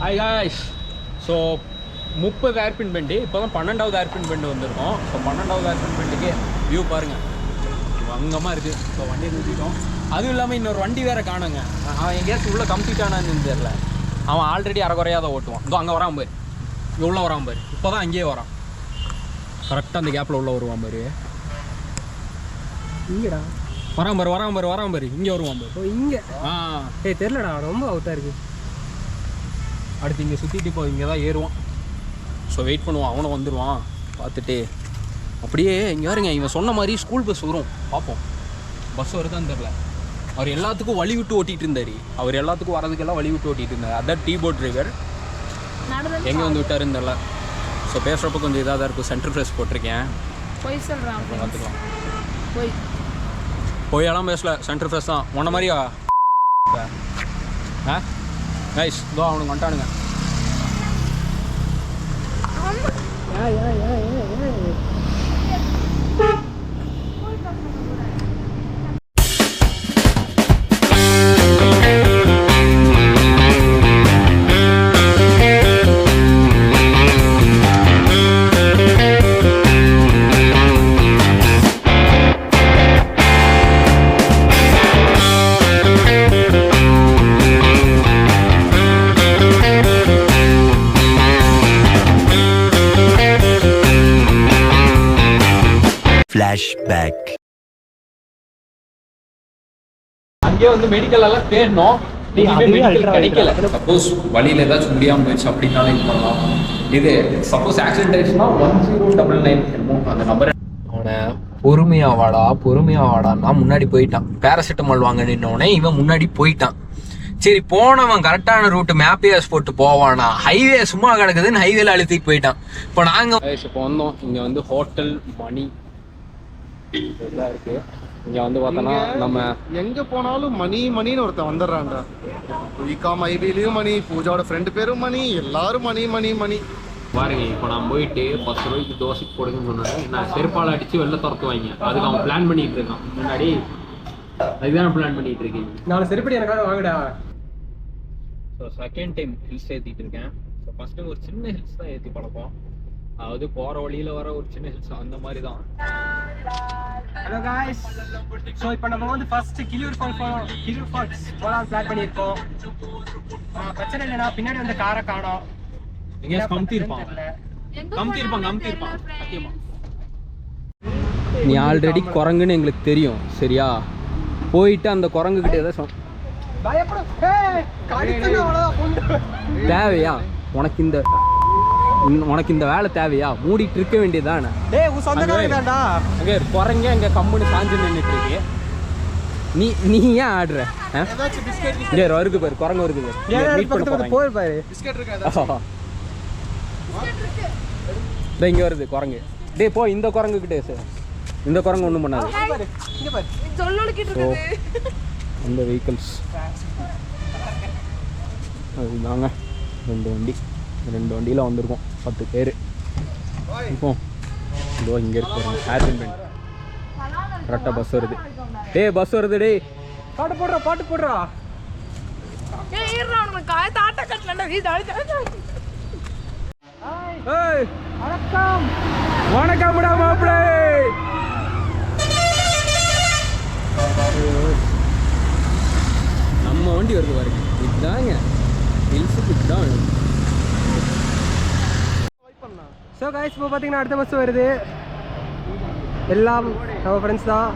Hi guys. So 30 hairpin bend, இப்போ தான் 12வது ஏர்பின் பெண்டு வந்திருக்கோம். ஸோ 12வது ஏர்பின் பெண்டுக்கு வியூ பாருங்கள், அங்கமாக இருக்குது. ஸோ வண்டியை நிறுத்திட்டோம். அதுவும் இல்லாமல் இன்னொரு வண்டி வேறு காணுங்க. அவன் எங்கேயாச்சும் உள்ளே கம்ப்ளீட் ஆனான்னு தெரியல. அவன் ஆல்ரெடி அரைக்குறையாக தான் ஓட்டுவான். இதோ அங்கே வரான் பாரு, இங்கே உள்ளே வரான் பாரு. இப்போ தான் அங்கேயே வரான். கரெக்டாக அந்த கேப்பில் உள்ளே வருவான் பாரு. இங்கடா வரான் பாரு இங்கே வருவான் பாரு. ஓ இங்கே. தெரிலடா, ரொம்ப அவுட்டாக இருக்குது. அடுத்து இங்கே சுற்றிட்டு இப்போ இங்கே தான் ஏறுவான். ஸோ வெயிட் பண்ணுவான், அவனும் வந்துடுவான். பார்த்துட்டு அப்படியே இங்கே வருங்க. இவன் சொன்ன மாதிரி ஸ்கூல் பஸ் வரும், பார்ப்போம். பஸ் வருதான்னு தெரில. அவர் எல்லாத்துக்கும் வழி விட்டு ஓட்டிகிட்டு இருந்தார். அவர் எல்லாத்துக்கும் வரதுக்கெல்லாம் வழி விட்டு ஓட்டிகிட்டு இருந்தார். அதான் டீ போர்ட் டிரைவர். எங்கே வந்து விட்டாருன்னு தெரில. ஸோ பேசுகிறப்ப கொஞ்சம் இதாக தான் இருக்கும். சென்டர் ஃப்ரெஷ் போட்டிருக்கேன். பார்த்துக்கலாம். போயெல்லாம் பேசல, சென்டர் ஃப்ரெஷ் தான். உன்ன மாதிரியா கைஸ்? இதோ அவனுக்கு வந்துட்டானுங்க. Flashback. அங்கேயே வந்து மெடிக்கல் எல்லாம் தேடணும். கிடைக்கல. சப்போஸ் வழியில் ஏதாச்சும் முடியாமல் போயிடுச்சு அப்படின்னாலும் இது பண்ணலாம். இது சப்போஸ் ஆக்சிடென்ட் ஆயிடுச்சுன்னா 1099 அந்த நம்பர். அவனை பொறுமையா வாடான்னா முன்னாடி போயிட்டான். பேராசிட்டமால் வாங்க நின்னோடனே இவன் முன்னாடி போயிட்டான். சரி போனவன் கரெக்டான ரூட்டு மேப்பேஸ் போட்டு போவானா, ஹைவே சும்மா கிடக்குதுன்னு ஹைவேல அழுத்திட்டு போயிட்டான். இப்போ நாங்கள் இப்போ வந்தோம். இங்கே வந்து ஹோட்டல் மணி இதெல்லாம் இருக்கு. இங்க வந்து பார்த்தோன்னா நம்ம எங்க போனாலும் மணின்னு ஒருத்தன் வந்துடுறான்டா. இகாம் ஐபிலையும் மணி, பூஜாவோட ஃப்ரெண்டு பேரும் மணி, எல்லாரும் மணி பாருங்க. இப்போ நான் போயிட்டு 10 ரூபாய்க்கு தோசைக்கு போடுங்கன்னு சொன்னேன். நான் செருப்பால் அடிச்சு வெளில துரத்துவாங்க. அதுக்கு அவன் பிளான் பண்ணிட்டு இருக்கான் முன்னாடி. அதுதான் பிளான் பண்ணிட்டு இருக்கேன். நான் செருப்படி எனக்காக வாங்கடா. ஸோ செகண்ட் டைம் ஹில்ஸ் ஏற்றிட்டு இருக்கேன். ஸோ ஃபர்ஸ்ட் டைம் ஒரு சின்ன ஹில்ஸ் தான் ஏற்றி பழக்கம். அதாவது போகிற வழியில் வர ஒரு சின்ன ஹில்ஸ் அந்த மாதிரி தான். Hello guys. ஸோ இப்போ நம்ம வந்து ஃபர்ஸ்ட் கிளியூர் ஃபால்ஸ் போகலாம் பிளான் பண்ணியிருக்கோம். பிரச்சனை இல்லைண்ணா, பின்னாடி வந்து காரை காணோம். எங்கேயாச்சும் கம்த்திருப்பான் சத்தியமா. நீ ஆல்ரெடி குரங்குன்னு எங்களுக்கு தெரியும் சரியா? போயிட்டு அந்த குரங்கு கிட்ட ஏதாவது தேவையா உனக்கு இந்த வேலை தேவையா? மூடிட்டு இருக்க வேண்டியதானே? அங்கே குரங்க அங்கே கம்முன்னு சாஞ்சு நின்றுட்டு இருக்கு. நீ ஏன் ஆடுற? வருது பாரு, குரங்கு வருது பாரு. இங்க வருது குரங்கு. டே போ, இந்த குரங்கு கிட்டே சார். இந்த குரங்கு ஒன்றும் பண்ணாது. அந்த வெஹிக்கிள்ஸ் அதுதாங்க. 2 வண்டியில் வந்திருக்கோம், 10 பேர். இப்போ இதோ இங்கே இருக்கு ஏர்பின் பெண்ட். கரெக்டாக பஸ் வருது. பஸ் வருது. பாட்டு போடுறா. வணக்கம்டா மாப்பிள்ளை. நம்ம வண்டி வருது பாருங்க. இதுதாங்க ஹில்ஸுக்கு தான். ஸோ காய்ஸ் இப்போ பார்த்தீங்கன்னா அடுத்த பஸ் வருது. எல்லாம் நம்ம ஃப்ரெண்ட்ஸ் தான்.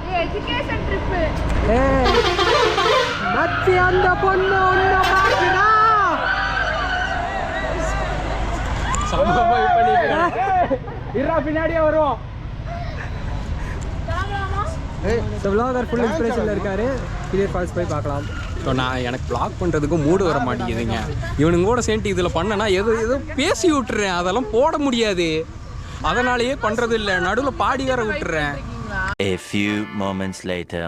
மச்சி அந்த பொண்ணு ஒன்று பார்க்குதா? பின்னாடியே வருவோம். விலாகர் ஃபுல் இன்ஸ்பிரேஷனில் இருக்காரு. கிளியர் ஃபால்ஸ் போய் பார்க்கலாம். ஸோ எனக்கு பிளாக் பண்ணுறதுக்கு மூடு வர மாட்டேங்குதுங்க. இவனுங்க கூட சேர்ந்து இதில் பண்ணனா ஏதோ பேசி விட்டுறேன். அதெல்லாம் போட முடியாது. அதனாலேயே பண்ணுறது இல்லை. நடுவில் பாடி வேற விட்டுறேன். A few moments later.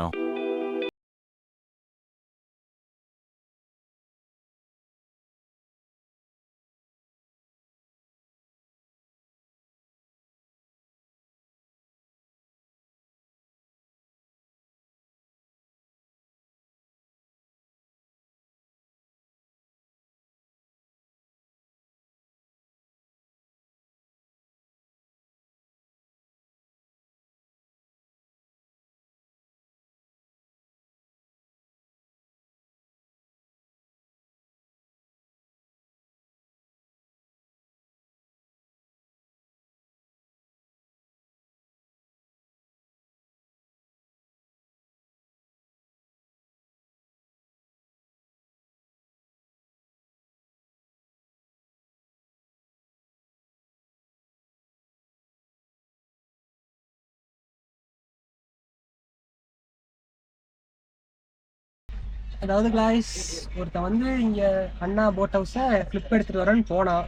அதாவது கிளாஸ் ஒருத்தன் வந்து இங்க அண்ணா போட் ஹவுஸை கிளிப் எடுத்துட்டு வரேன்னு போனான்.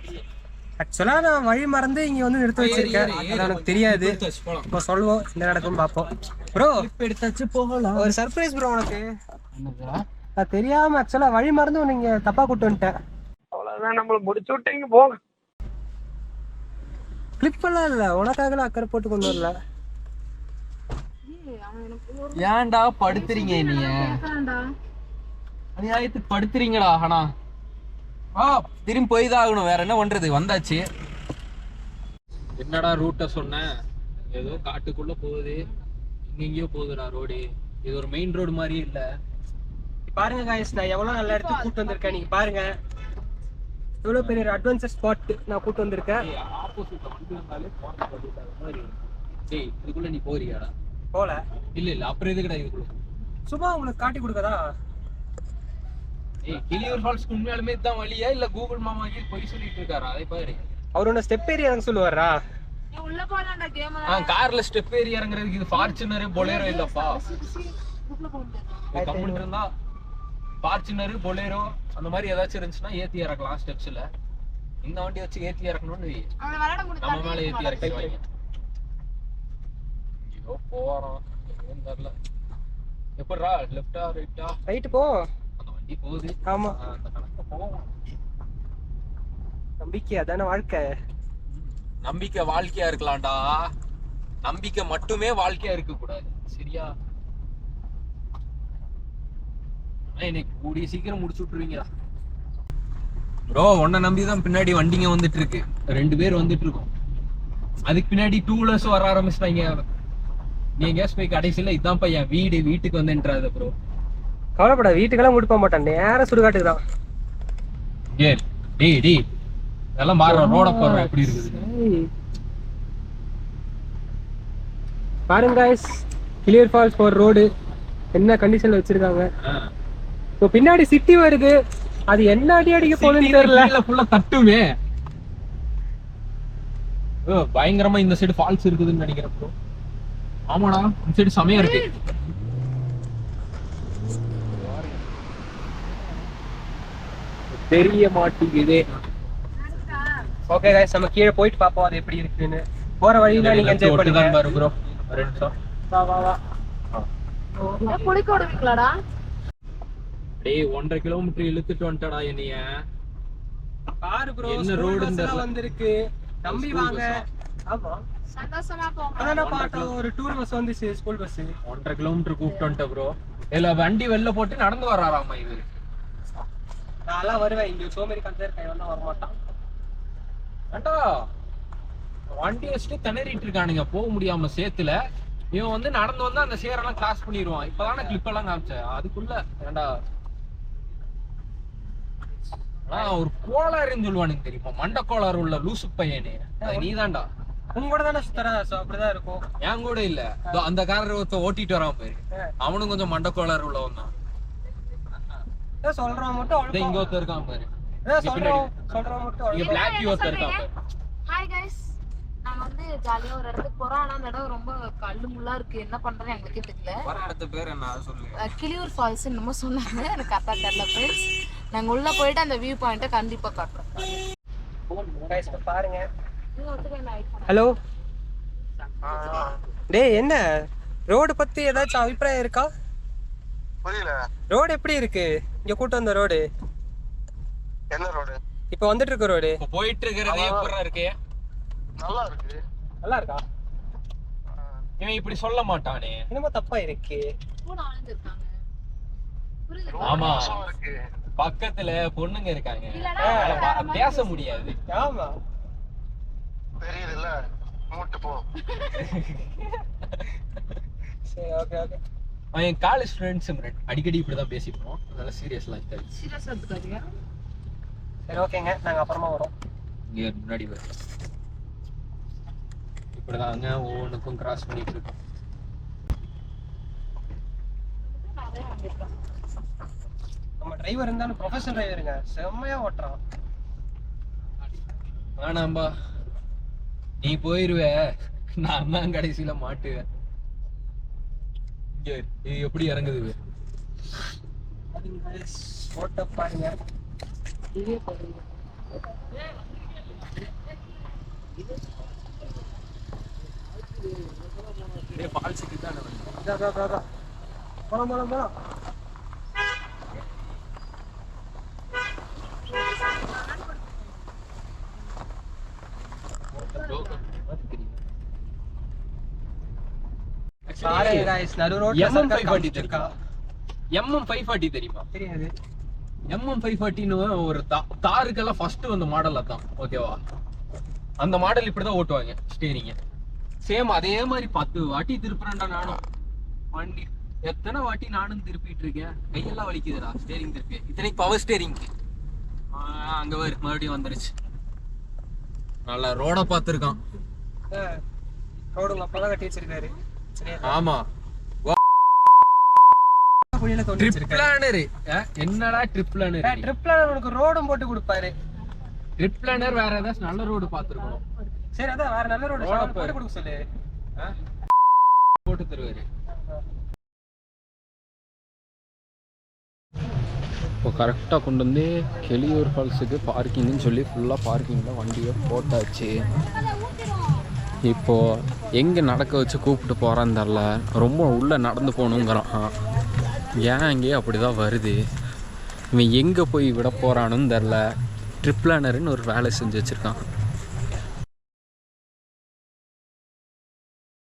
ஆக்சுவலா நான் வழி மறந்து இங்க வந்து நிறுத்த வச்சிருக்கேன். அது எனக்கு தெரியாது. இப்போ சொல்லுவோம் என்ன நடக்கும்னு பார்ப்போம். ப்ரோ எடுத்தாச்சு போகலாம். ஒரு சர்ப்ரைஸ் ப்ரோ உனக்கு. நான் தெரியாம ஆக்சுவலா வழி மறந்து நீங்க தப்பா கூட்டு வந்துட்டேன். அவ்வளவுதான், நம்மள முடிச்சு விட்டீங்க போங்க. கிளிப் எல்லாம் இல்ல, உனக்காக அக்கறை போட்டு கொண்டு வரல. ஏன்டா படுத்துறீங்க நீங்க? அநியாயத்துக்கு படுத்துறீங்கடா. ஆனா திரும்பி போய் தான் ஆகணும், வேற என்ன பண்றது? வந்தாச்சு. என்னடா ரூட்ட சொன்னேன்? ஏதோ காட்டுக்குள்ள போகுது, எங்கெங்கயோ போகுதுடா ரோடு. இது ஒரு மெயின் ரோடு மாதிரியே இல்ல. பாருங்க காய்ஸ், நான் எவ்வளவு நல்ல இடத்துக்கு கூட்டு வந்திருக்கேன். நீங்க பாருங்க, இவ்வளவு பெரிய ஒரு அட்வென்ச்சர் ஸ்பாட் நான் கூட்டு வந்திருக்கேன். ஆப்போசிட்ல வண்டி வந்தாலே மாதிரி. டேய் இதுக்குள்ள நீ போறியாடா? போல இல்ல அப்புறம் எதுக்குடா இதுக்குள்ள? சும்மா உங்களுக்கு காட்டி கொடுக்கதா? ஏய் கிளியூர் ஃபால்ஸ்க்கு உண்மையாலுமே இதுதான் வழியா இல்ல கூகுள் மாமாக்கு போய் சொல்லிட்டு இருக்காரா? அதை பாரு. அவர் ஒன்னு ஸ்டெப் ஏறி இறங்க சொல்லுவாரா? கார்ல ஸ்டெப் ஏறி இறங்குறதுக்கு இது ஃபார்ச்சுனர் பொலேரோ இல்லப்பா. கம்முன்னு இருந்தா ஃபார்ச்சுனர் பொலேரோ அந்த மாதிரி ஏதாச்சும் இருந்துச்சுன்னா ஏத்தி இறக்கலாம் ஸ்டெப்ஸ்ல. இந்த வண்டி வச்சு ஏத்தி இறக்கணும்னு நம்ம மேல ஏத்தி இறக்கிடுவாங்க. ஐயோ போறோம் எதுவும் தெரியல. எப்படா லெஃப்டா ரைட்டா? ரைட்டு போ. அந்த வண்டி போகுது. ஆமா, அந்த கணக்கு போவோம். நம்பிக்கை அதான வாழ்க்கை. நம்பிக்கை வாழ்க்கையா இருக்கலாம்டா, நம்பிக்கை மட்டுமே வாழ்க்கையா இருக்க கூடாது, சரியா? இன்னைக்கு கூடிய சீக்கிரம் முடிச்சு விட்டுருவீங்களா ப்ரோ? உன்னை நம்பிதான் பின்னாடி வண்டிங்க வந்துட்டு இருக்கு, 2 பேர் வந்துட்டு இருக்கோம். அதுக்கு பின்னாடி 2 வீலர்ஸ் வர ஆரம்பிச்சிட்டாங்க. நீ எங்கேயாச்சும் போய் கடைசியில இதான் பையன் வீடு, வீட்டுக்கு வந்துன்றாத ப்ரோ. கவலைப்பட, வீட்டுக்கெல்லாம் கூட்டு போக மாட்டான், நேரம் சுடுகாட்டுக்கு தான். டேய் டேய் இதெல்லாம் மாற ரோட போடுற எப்படி இருக்குது பாருங்க guys, கிளியர் ஃபால்ஸ் போற ரோடு என்ன கண்டிஷன்ல வச்சிருக்காங்க. இப்போ பின்னாடி சிட்டி வருது, அது என்ன அடி அடிக்க போகுதுன்னு தெரியல. ஃபுல்லா தட்டுமே. பயங்கரமா இந்த சைடு ஃபால்ஸ் இருக்குதுன்னு நினைக்கிறேன் ப்ரோ. ஆமாடா இந்த சைடு செமையா இருக்கு. தெரிய மாட்டேங்குதே. ஓகே गाइस, நம்ம கீழே போயிட்டு பாப்போம் அது எப்படி இருக்குன்னு. போற வழியில நீங்க என்ஜாய் பண்ணுங்க பாரு ப்ரோ. ஒரு நிமிஷம் வா வா வா. குளிக்க விடுவீங்களாடா? டேய் 1.5 கிலோமீட்டர் இழுத்துட்டு வந்துட்டடா என்னைய. பாரு ப்ரோ, என்ன ரோடு ரோடுன்னு வந்திருக்கு, நம்பி வாங்க. ஆமா சந்தோஷமா போங்க. அதான பார்த்தோம், ஒரு டூர் பஸ் வந்துச்சு, ஸ்கூல் பஸ். 1.5 கிலோமீட்டர் கூப்பிட்டு வந்துட்ட ப்ரோ. இல்ல வண்டி வெளில போட்டு நடந்து வராராமா இவரு. நான்லாம் வருவேன், இங்க சோமேரி கந்தர் கை வந்தா வரமாட்டான். ஏண்டா வண்டி வச்சுட்டு திணறிட்டு இருக்கானுங்க, போக முடியாம சேத்துல. இவன் வந்து நடந்து வந்து அந்த சேரெல்லாம் கிராஸ் பண்ணிடுவான். இப்பதானே கிளிப் எல்லாம் காமிச்சேன் அதுக்குள்ள. ஏண்டா ஒரு கோளாறுன்னு சொல்லுவானுங்க தெரியுமா? மண்ட கோளாறு உள்ள லூசு பையனே நீதான்டா. உங்க கூட தானே சுத்தர, சோ அப்படிதான் இருக்கும். என் கூட இல்ல, அந்த காரர் ஒருத்த ஓட்டிட்டு வரான் பாரு, அவனும் கொஞ்சம் மண்ட கோளாறு உள்ளவன் தான். சொல்றான் மட்டும் இங்க ஒருத்தர் இருக்கான் பாரு, சொல்றான் மட்டும். இங்க பிளாக் ஒருத்தர் இருக்கான் பாரு. ஹாய் गाइस, நாங்க வந்து ஜாலியா ஒரு இடத்துக்கு போறோம். ஆனா அந்த இடம் ரொம்ப கல்லு முள்ளா இருக்கு, என்ன பண்றேன்னு எங்களுக்கே தெரியல. வர இடத்து பேர் என்ன சொல்லுங்க? கிளியூர் ஃபால்ஸ் என்னமோ சொன்னாங்க, எனக்கு கரெக்டா தெரியல ஃப்ரெண்ட்ஸ். நாங்க உள்ள போயிட்டு அந்த வியூ பாயிண்ட்டை கண்டிப்பா காட்டுறோம். பாருங்க. ஹலோ டேய், என்ன ரோடு பத்தி ஏதாச்சும் அபிப்பிராயம் இருக்கா? புரியல. ரோடு எப்படி இருக்கு இங்க கூட்டு வந்த ரோடு? என்ன ரோடு? இப்போ வந்துட்டு இருக்க ரோடு. போயிட்டு இருக்கிறதே எப்படிடா இருக்கு? நல்லா இருக்கு. நல்லா இருக்கா? இவன் இப்படி சொல்ல மாட்டானே, என்னமோ தப்பா இருக்கு. கூட ஆளுங்க புரியுது? ஆமா பக்கத்துல பொண்ணுங்க இருக்காங்க, பேச முடியாது. ஆமா தெரியுதுல்ல, மூட்டு போ. சரி ஓகே ஓகே. அவன் காலேஜ் ஃப்ரெண்ட்ஸ் அடிக்கடி இப்படிதான் பேசிப்போம், அதனால சீரியஸ்லாம் இருக்காது. சீரியஸா எடுத்துக்காதீங்க. சரி ஓகேங்க, நாங்க அப்புறமா வரோம். இங்க முன்னாடி வர இப்படிதாங்க ஒவ்வொன்றுக்கும் கிராஸ் பண்ணிட்டு இருக்கோம். நம்ம டிரைவர் இருந்தாலும் ப்ரொஃபஷனல் டிரைவருங்க, செம்மையா ஓட்டுறான். ஆனாம்பா நீ போயிருவ, நான் தான் கடைசியில மாட்டுவேன். இங்க இது எப்படி இறங்குது? போட்ட பாருங்க. ஃபால்ஸுக்கு தான் அதான் போலாம். நடு ரோட்ல MM540 தெரியுமா? தெரியாது. MM540 ஒரு தாருக்கெல்லாம் ஃபர்ஸ்ட் வந்த மாடல் அதான். ஓகேவா? அந்த மாடல் இப்படிதான் ஓட்டுவாங்க ஸ்டீரிங். சேம் அதே மாதிரி 10 வாட்டி திருப்புறேன்டா நானும். வண்டி எத்தனை வாட்டி நானும் திருப்பிட்டு இருக்கேன். கையெல்லாம் வலிக்குதுடா ஸ்டீரிங் திருப்பி. இத்தனைக்கு பவர் ஸ்டீரிங். அங்க வரு மறுபடியும் வந்துருச்சு. நல்லா ரோட பார்த்துருக்கான். ரோடு உங்க அப்பா கட்டி வச்சிருக்காரு. ஆமா. Trip planar. என்னடா ட்ரிப் பிளானர்? ட்ரிப் பிளானர் உனக்கு ரோடும் போட்டு கொடுப்பாரு. ட்ரிப் பிளானர் வேற ஏதாவது நல்ல ரோடு பார்த்துருக்கணும். சரி அதான் வேற நல்ல ரோடு போட்டு கொடுக்க சொல்லு. போட்டு தருவாரு. இப்போ கரெக்டாக கொண்டு வந்து கெளியூர் ஃபால்ஸுக்கு பார்க்கிங்னு சொல்லி ஃபுல்லாக பார்க்கிங்கில் வண்டியை போட்டாச்சு. இப்போது எங்கே நடக்க வச்சு கூப்பிட்டு போகிறான்னு தெரில. ரொம்ப உள்ளே நடந்து போகணுங்கிறான். ஏன் அங்கேயே அப்படி தான் வருது. இவன் எங்கே போய் விட போகிறான்னு தெரில. ட்ரிப் பிளானருன்னு ஒரு வேலை செஞ்சு வச்சுருக்கான்.